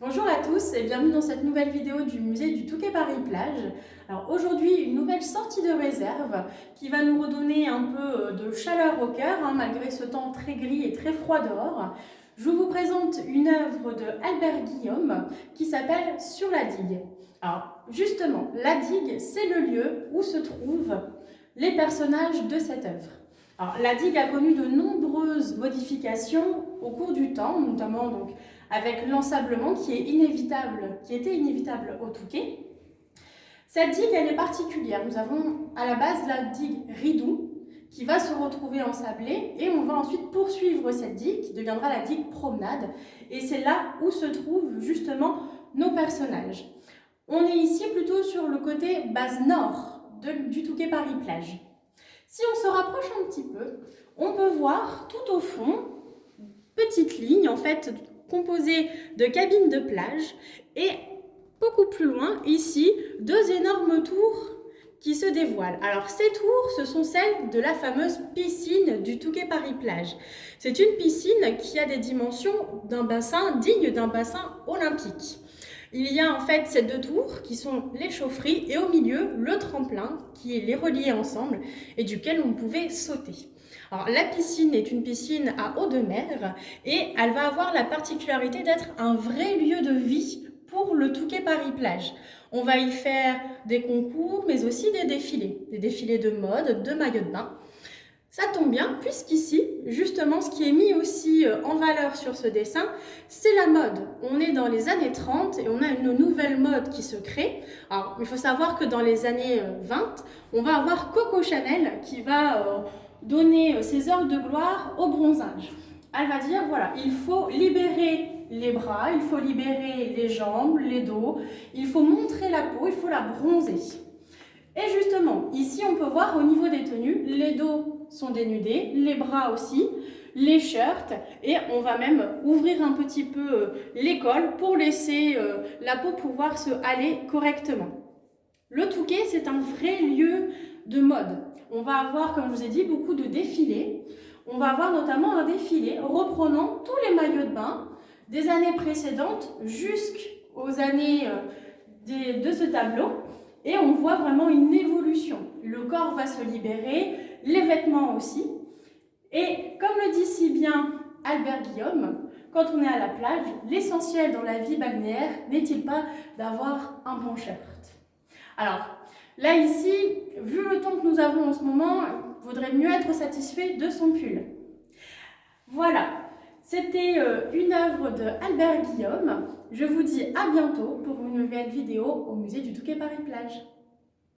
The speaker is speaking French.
Bonjour à tous et bienvenue dans cette nouvelle vidéo du musée du Touquet Paris-Plage. Alors aujourd'hui, une nouvelle sortie de réserve qui va nous redonner un peu de chaleur au cœur, malgré ce temps très gris et très froid dehors. Je vous présente une œuvre de Albert Guillaume qui s'appelle Sur la digue. Alors justement, la digue, c'est le lieu où se trouvent les personnages de cette œuvre. Alors, la digue a connu de nombreuses modifications au cours du temps, notamment donc avec l'ensablement qui était inévitable au Touquet. Cette digue, elle est particulière. Nous avons à la base la digue Ridou qui va se retrouver ensablée et on va ensuite poursuivre cette digue qui deviendra la digue Promenade. Et c'est là où se trouvent justement nos personnages. On est ici plutôt sur le côté base nord du Touquet Paris-Plage. Si on se rapproche un petit peu, on peut voir tout au fond, petite ligne en fait composée de cabines de plage et beaucoup plus loin, ici, deux énormes tours qui se dévoilent. Alors ces tours, ce sont celles de la fameuse piscine du Touquet Paris-Plage. C'est une piscine qui a des dimensions d'un bassin digne d'un bassin olympique. Il y a en fait ces deux tours qui sont les chaufferies et au milieu le tremplin qui les reliait ensemble et duquel on pouvait sauter. Alors la piscine est une piscine à eau de mer et elle va avoir la particularité d'être un vrai lieu de vie pour le Touquet Paris-Plage. On va y faire des concours mais aussi des défilés de mode, de maillots de bain. Ça tombe bien, puisqu'ici, justement, ce qui est mis aussi en valeur sur ce dessin, c'est la mode. On est dans les années 30 et on a une nouvelle mode qui se crée. Alors, il faut savoir que dans les années 20, on va avoir Coco Chanel qui va donner ses heures de gloire au bronzage. Elle va dire, voilà, il faut libérer les bras, il faut libérer les jambes, les dos, il faut montrer la peau, il faut la bronzer. Et justement, ici on peut voir au niveau des tenues, les dos sont dénudés, les bras aussi, les shirts, et on va même ouvrir un petit peu les cols pour laisser la peau pouvoir se haler correctement. Le Touquet, c'est un vrai lieu de mode. On va avoir, comme je vous ai dit, beaucoup de défilés. On va avoir notamment un défilé reprenant tous les maillots de bain des années précédentes jusqu'aux années de ce tableau. Et on voit vraiment une évolution. Le corps va se libérer, les vêtements aussi. Et comme le dit si bien Albert Guillaume, quand on est à la plage, l'essentiel dans la vie balnéaire n'est-il pas d'avoir un bon shirt? Alors, là ici, vu le temps que nous avons en ce moment, il vaudrait mieux être satisfait de son pull. Voilà, c'était une œuvre de Albert Guillaume. Je vous dis à bientôt pour une nouvelle vidéo au musée du Touquet Paris-Plage.